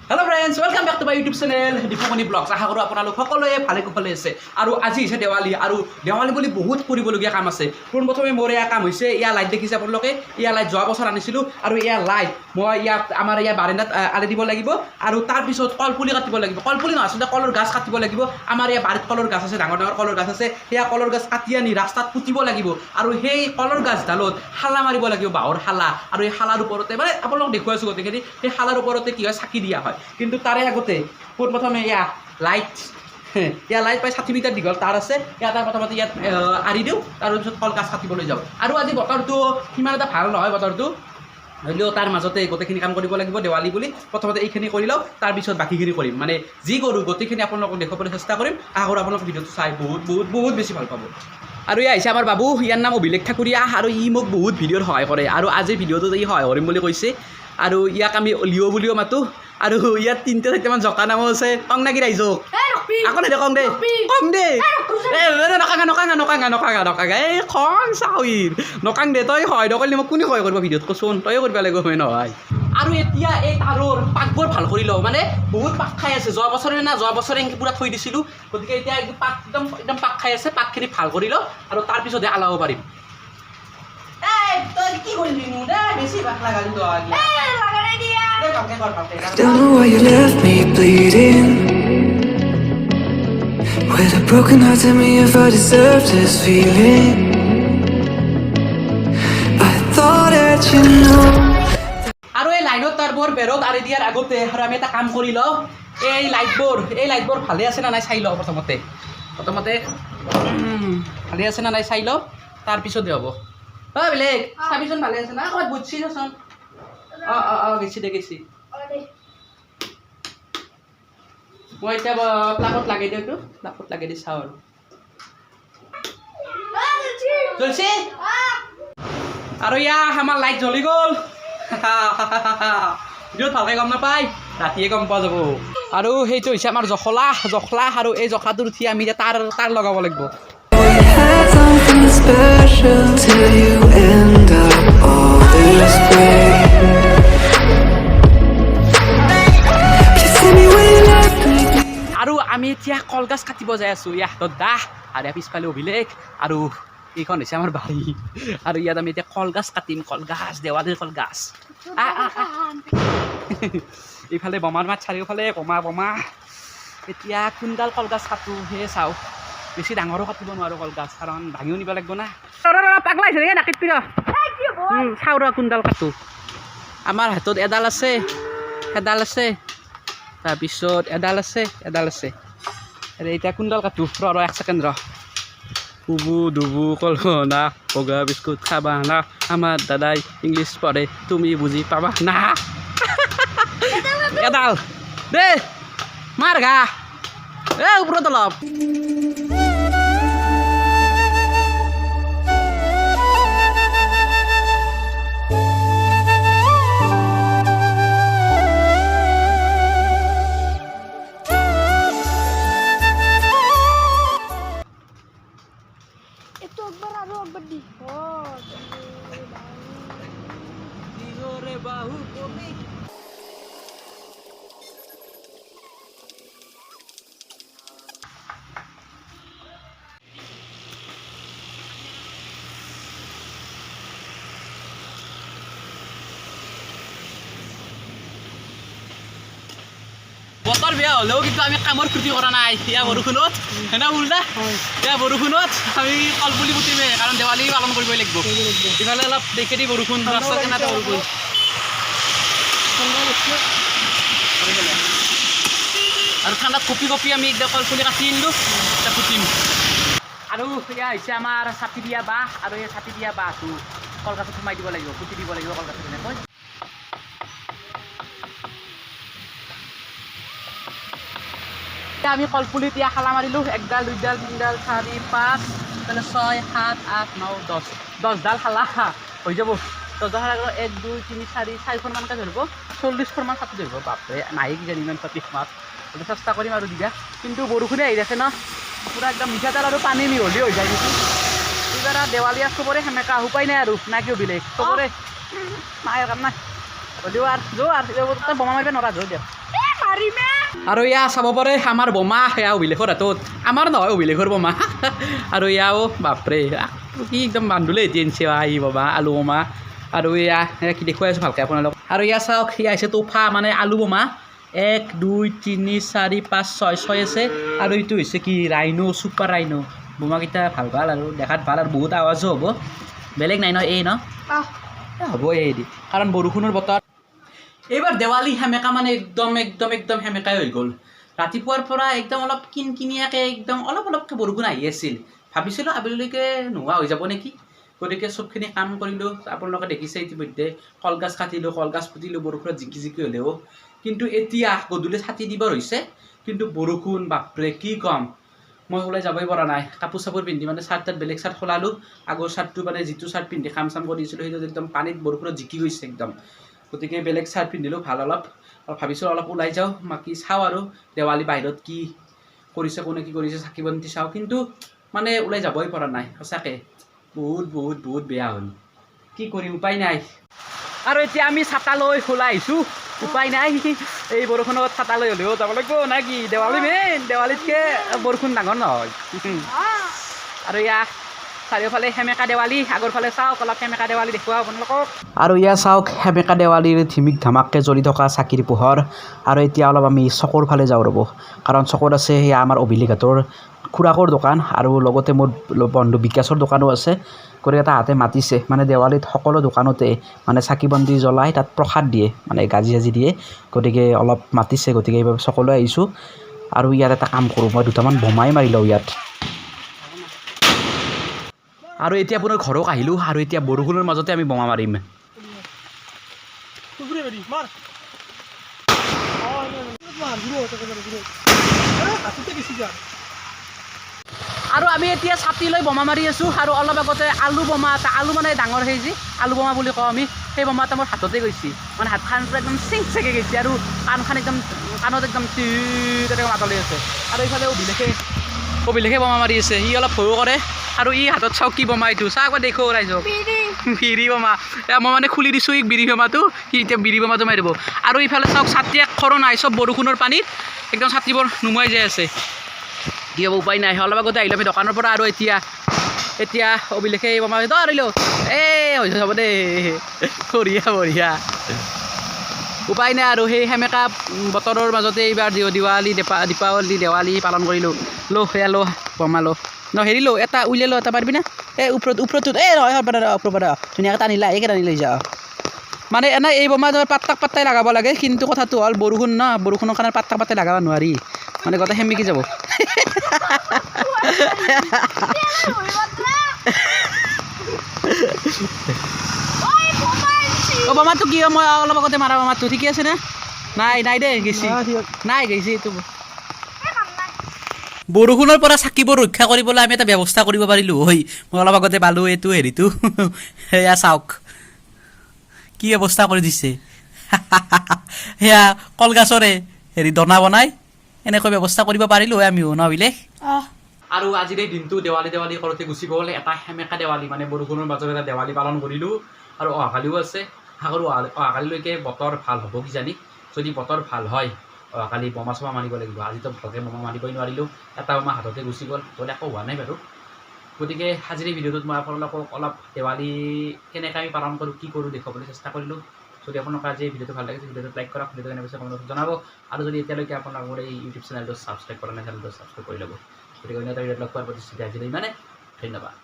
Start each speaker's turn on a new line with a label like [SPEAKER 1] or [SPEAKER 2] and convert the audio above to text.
[SPEAKER 1] Hello friends, welcome back to my YouTube channel Dipumani Vlogs. আশা কৰোঁ আপোনালোক সকলোৱে ভালে কুশলে আছে আৰু আজি হৈছে দেৱালী আৰু দেৱালী বুলি বহুত কৰিবলগীয়া কাম আছে। পোনপ্ৰথমে মোৰ এয়া কাম হৈছে ইয়া লাইট দেখিছে আপোনালোকে ইয়া লাইট যোৱা বছৰ আনিছিলোঁ আৰু ইয়া লাইট মই ইয়া আমাৰ ইয়া বাৰান্দাত আলি দিব লাগিব আৰু তাৰ পিছত কলপুলি কাটিব লাগিব। কলপুলি নহয় আচলতে কলৰ গাছ কাটিব লাগিব। আমাৰ ইয়া বাৰীত কলৰ গাছ আছে, ডাঙৰ ডাঙৰ কলৰ গাছ আছে। সেয়া কলৰ গাছ কাটি আনি ৰাস্তাত পুতিব লাগিব আৰু সেই কলৰ গাছডালত শালা মাৰিব লাগিব, বাঁহৰ শালা। আৰু এই শালাৰ ওপৰতে মানে আপোনালোক দেখুৱাইছোঁ গোটেইখিনি সেই শালাৰ ওপৰতে কি হয় চাকি দিয়া হয়। কিন্তু তাৰে আগতে পোনপ্ৰথমে ইয়া লাইট লাইট প্ৰায় 60 মিটাৰ দীঘল তাৰ আছে। তাৰ প্ৰথমতে ইয়াত আঁৰি দিওঁ, তাৰপিছত কলগাছ কাটিবলৈ যাওঁ। আৰু আজি বতৰটো সিমান এটা ভাল নহয়, বতৰটো হ'লেও তাৰ মাজতে গোটেইখিনি কাম কৰিব লাগিব দেৱালী বুলি। প্ৰথমতে এইখিনি কৰি লওঁ, তাৰপিছত বাকীখিনি কৰিম। মানে যি কৰোঁ গোটেইখিনি আপোনালোকক দেখুৱাবলৈ চেষ্টা কৰিম। আশা কৰোঁ আপোনালোক ভিডিঅ'টো চাই বহুত বেছি ভাল পাব। আৰু ইয়া আহিছে আমাৰ বাবু, ইয়াৰ নাম অভিলেখ ঠাকুৰীয়া আৰু ই মোক বহুত ভিডিঅ'ত সহায় কৰে আৰু আজিৰ ভিডিঅ'টোত ই সহায় কৰিম বুলি কৈছে। আৰু ইয়াক আমি লিঅ' বুলিও মাতোঁ। আৰু ইয়াত 3-4মান জকা নামো আছে। কং না কি ৰাইজক আকৌ নেদে কং দে নকাঙা এই খং চাউৰ নকাং দে। তই সহায় নকৰিলে মোক কোনে সহায় কৰিব ভিডিঅ'ত কচোন, তয়ে কৰিব লাগিব হয় নহয়। আৰু এতিয়া এই তাৰৰ পাকবোৰ ভাল কৰি লওঁ, মানে বহুত পাক খাই আছে। যোৱা বছৰে এনেকৈ পূৰা থৈ দিছিলোঁ, গতিকে এতিয়া একদম পাক খাই আছে। পাকখিনি ভাল কৰি লওঁ আৰু তাৰপিছতহে আলাব পাৰিম। তই কি কৰিলি নো দে, বেছি পাক লাগালি তই।
[SPEAKER 2] Don't know why you left me bleeding with a broken heart. Tell me if I deserve this feeling. I thought that you know.
[SPEAKER 1] আৰু এই লাইনত তাৰবোৰ বেৰত আঁৰি দিয়াৰ আগতে আৰু আমি এটা কাম কৰি লওঁ। এই লাইটবোৰ ভালে আছে না নাই চাই লওঁ। প্ৰথমতে ভালে আছে না নাই চাই লওঁ, তাৰপিছতে হ'ব। বেলেগ চাবিচোন ভালে আছে না, ক'ৰবাত বুজছি চাচোন। গেছি মই এতিয়া প্লাগত লাগে দিওঁ, এইটো প্লাগত লাগে দি চাওঁ আৰু জ্বলছি। আৰু ইয়া আমাৰ লাইট জ্বলি গ'ল। ভিডিঅ'ত ভালকৈ গম নাপায়, ৰাতিয়ে গম পোৱা যাব। আৰু সেইটো হৈছে আমাৰ জখলা আৰু এই জখলাটোত উঠি আমি এতিয়া তার লগাব লাগিব।
[SPEAKER 2] Had something special till you end up all this way.
[SPEAKER 1] আৰু আমি এতিয়া কলগাছ কাটিব যাই আছোঁ। ইয়াত দদা আৰু পিছফালে অভিলেখ আৰু এইখন হৈছে আমাৰ বাৰী। আৰু ইয়াত আমি এতিয়া কলগাছ কাটিম, কলগাছ দেৱালীৰ কলগাছ। এইফালে বোমাৰ মাত, চাৰিওফালে বোমা। এতিয়া কোনডাল কলগাছ কাটোঁ সেয়ে চাওঁ। বেছি ডাঙৰো কাটিব নোৱাৰোঁ কলগাছ, কাৰণ ভাঙিও নিব লাগিব না। পাগলা হৈছে ৰে নাকিত পিৰ চাওঁ ৰ কোনডাল কাটোঁ। আমাৰ হাতত এডাল আছে, তাৰপিছত এডাল আছে। এতিয়া কোনডাল কাটোঁ ৰ 1 ছেকেণ্ড ৰ। দুবু কলনা বগা বিস্কুট খাবা না, আমাৰ দাদাই ইংলিছ পঢ়ে তুমি বুজি পাবা না। এডাল দে মাৰ গা ওপৰত অলপ। বতৰ বেয়া হ'লেও কিন্তু আমি কামৰ ক্ষতি কৰা নাই। এয়া বৰষুণত হেনা উল্টা এয়া বৰষুণত আমি কলপুলি পুতিমে, কাৰণ দেৱালী পালন কৰিবই লাগিব। ইফালে অলপ দেখি দি বৰষুণ, ৰাস্তাত কেনেকৈ বৰষুণ। আৰু ঠাণ্ডাত কপি আমি একদম কলপুলি কাটি আনিলোঁ, এতিয়া পুতিম। আৰু এয়া হৈছে আমাৰ ছাতি দিয়া বাঁহ, আৰু এই ছাতি দিয়া বাঁহটো কলগাছত সোমাই দিব লাগিব, পুতি দিব লাগিব কলগাছত এনেকৈ। আমি কলপুলি এতিয়া খালা মাৰিলোঁ। 1 ডাল 2 ডাল 3 ডাল 4 5 6 7 8 9 10ডাল খালা হৈ যাব। 10ডাল খালা 1 2 3 4 4খনমানকৈ ধৰিব, 40খনমান ছাতি ধৰিব। বাপৰে নাহে কিজানি ইমান ছাতি মাছ, চেষ্টা কৰিম আৰু দিবা। কিন্তু বৰষুণে আহি আছে ন, পূৰা একদম মিঠাতেল আৰু পানী মিহলি হৈ যায় নেকি। এইবাৰ দেৱালী আৰু চবৰে সেমেকা, উপায় নাই আৰু না কি অভিলেখ চবৰে নাই কাম নাই। হ'লেও আৰু যোৱা আৰু বোমা মাৰিব নোৱাৰা, যোৱা দিয়ক। আৰু ইয়া চাব পাৰে আমাৰ বোমা সেয়া অভিলেখৰ হাতত আমাৰ নহয় অভিলেখৰ বোমা আৰু ইয়াও বাপৰে কি একদম বান্ধুলে এতিয়া আনিছে আহি বাবা আলু বোমা আৰু এয়া কি দেখুৱাই আছোঁ ভালকৈ আপোনালোক আৰু ইয়া চাওক সি আহিছে তোফা মানে আলু বোমা 1 2 3 4 5 6 আছে আৰু এইটো হৈছে কি ৰাইনো ছুপাৰ ৰাইনো বোমাকেইটা ভাল ভাল আৰু দেখাত ভাল আৰু বহুত আৱাজো হ'ব বেলেগ নাই ন এই ন হ'ব এই দি কাৰণ বৰষুণৰ বতৰ এইবাৰ দেৱালী সেমেকা মানে একদম একদম একদম সেমেকাই হৈ গ'ল ৰাতিপুৱাৰ পৰা একদম অলপ কিনকিনীয়াকৈ একদম অলপ অলপকৈ বৰষুণ আহি আছিল ভাবিছিলোঁ আবেলিলৈকে নোহোৱা হৈ যাব নেকি গতিকে চবখিনি কাম কৰিলোঁ আপোনালোকে দেখিছে ইতিমধ্যে কলগছ কাটিলোঁ কলগছ পুতিলোঁ বৰষুণত জিকি জিকি হ'লেও কিন্তু এতিয়া গধূলি ছাতি দিবৰ হৈছে কিন্তু বৰষুণ বাপৰে কি ক'ম মই ওলাই যাবই পৰা নাই কাপোৰ চাপোৰ পিন্ধি মানে চাৰ্ট তাত বেলেগ চাৰ্ট খোলালোঁ আগৰ চাৰ্টটো মানে যিটো চাৰ্ট পিন্ধি কাম চাম কৰিছিলোঁ সেইটো একদম পানীত বৰষুণত জিকি গৈছে একদম গতিকে বেলেগ চাৰ্ট পিন্ধিলোঁ ভাল অলপ আৰু ভাবিছোঁ অলপ ওলাই যাওঁ বাকী চাওঁ আৰু দেৱালী বাহিৰত কি কৰিছে কোনে কি কৰিছে চাকি বন্তি চাওঁ কিন্তু মানে ওলাই যাবই পৰা নাই সঁচাকৈ বহুত বহুত বহুত বেয়া হ'ল কি কৰিম উপায় নাই আৰু এতিয়া আমি ছাতা লৈ ওলাই আহিছোঁ উপায় নাই এই বৰষুণত ছাতা লৈ হ'লেও যাব লাগিব না কি দেৱালী মেইন দেৱালীতকৈ বৰষুণ ডাঙৰ নহয় আৰু ইয়াত চাৰিওফালে সেমেকা দেৱালী আগৰ ফালে চাওক অলপ সেমেকা দেৱালী দেখুৱাওঁ আপোনালোকক আৰু ইয়াত চাওক সেমেকা দেৱালীৰ ধিমিক ধামাককৈ জ্বলি থকা চাকিৰ পোহৰ আৰু এতিয়া অলপ আমি চকৰ ফালে যাওঁ ৰ'ব কাৰণ চকত আছে সেয়া আমাৰ অভিলিঘাটৰ খুৰাকৰ দোকান আৰু লগতে মোৰ বন্ধু বিকাশৰ দোকানো আছে গতিকে তাহাঁতে মাতিছে মানে দেৱালীত সকলো দোকানতে মানে চাকি বন্তি জ্বলাই তাত প্ৰসাদ দিয়ে মানে গাজি সাজি দিয়ে গতিকে অলপ মাতিছে গতিকে এইবাৰ সকলোৱে আহিছোঁ আৰু ইয়াত এটা কাম কৰোঁ মই দুটামান বোমাই মাৰি লওঁ ইয়াত আৰু এতিয়া আপোনাৰ ঘৰক আহিলোঁ আৰু এতিয়া বৰষুণৰ মাজতে আমি বোমা মাৰিম আৰু আমি এতিয়া ছাতি লৈ বোমা মাৰি আছোঁ আৰু অলপ আগতে আলু বোমা এটা আলু মানে ডাঙৰ সেই যি আলু বোমা বুলি কওঁ আমি সেই বোমা এটা মোৰ হাততে গৈছে মানে হাতখন পুৰা একদম চিং চেকে গৈছে আৰু কাণখন একদম কাণত একদম তেনেকৈ মাতলি আছে আৰু এইফালে অভিলেখে বোমা মাৰি আছে সি অলপ ভয়ো কৰে আৰু ই হাতত চাওক কি বোমা এইটো চাওক একবাৰ দেখো ৰাইজক বিৰি বোমা মই মানে খুলি দিছোঁ ই বিৰি বোমাটো সি এতিয়া বিৰি বোমাটো মাৰিব আৰু ইফালে চাওক ছাতি এখৰো নাই চব বৰষুণৰ পানীত একদম ছাতিবোৰ নুমাই যাই আছে কি হ'ব উপায় নাই অলপ আগতে আহিলোঁ আমি দোকানৰ পৰা আৰু এতিয়া অভিলেখে বোমা ধৰিলোঁ হৈ যাব দেই বঢ়িয়া বঢ়িয়া উপায় নাই আৰু সেই সেমেকা বতৰৰ মাজতে এইবাৰ দীপাৱলী দেৱালী পালন কৰিলোঁ সেয়া বোমা হেৰি এটা উলিয়াই এটা পাৰিবি না ওপৰটোত নহয় ওপৰৰ ধুনীয়াকৈ টানিলা এইকে টানি লৈ যাওঁ মানে এনে এই বোমা পাত্তাই লগাব লাগে কিন্তু কথাটো হ'ল বৰষুণ ন বৰষুণৰ কাৰণে পাত্তাই লগাব নোৱাৰি মানে গোটেই সেমেকি যাব বোমাটো কি মই অলপ আগতে মাৰা বোমাটো ঠিকে আছে নে নাই দেই গেছি নাই গেছি এইটো বৰষুণৰ পৰা চাকিবোৰ ৰক্ষা কৰিবলৈ আমি এটা ব্যৱস্থা কৰিব পাৰিলোঁ মই অলপ আগতে পালোঁ এইটো হেৰিটো সেয়া চাওক কি ব্যৱস্থা কৰি দিছে সেয়া কলগছৰে হেৰি দনা বনাই এনেকৈ ব্যৱস্থা কৰিব পাৰিলোঁ আমিও নবিলে আৰু আজিৰ এই দিনটো দেৱালী কৰোঁতে গুচি গ'ল এটা সেমেকা দেৱালী মানে বৰষুণৰ মাজত এটা দেৱালী পালন কৰিলোঁ আৰু অহাকালিও আছে আশা কৰোঁ অহাকালিলৈকে বতৰ ভাল হ'ব কিজানি যদি বতৰ ভাল হয় অহাকালি বোমা চোমা মাৰিব লাগিব আজিতো ভালকৈ বোমা মাৰিবই নোৱাৰিলোঁ এটা বোমা হাততে গুচি গ'ল গ'লে একো হোৱা নাই বাৰু গতিকে আজিৰ এই ভিডিঅ'টোত মই আপোনালোকক অলপ দেৱালী কেনেকৈ আমি পালন কৰোঁ কি কৰোঁ দেখুৱাবলৈ চেষ্টা কৰিলোঁ যদি আপোনালোকৰ আজি এই ভিডিঅ'টো ভাল লাগিছে ভিডিঅ'টো লাইক কৰক ভিডিঅ'টো কেনেকৈ পাইছে কমেণ্টত জনাব আৰু যদি এতিয়ালৈকে আপোনালোকৰ এই ইউটিউব চেনেলটো ছাবস্ক্ৰাইব কৰা নাই চেনেলটো ছাবস্ক্ৰাইব কৰি ল'ব গতিকে অন্য এটা ভিডিঅ'ত লগ পোৱাৰ প্ৰতিশ্ৰুতি আজিলৈ ইমানে ধন্যবাদ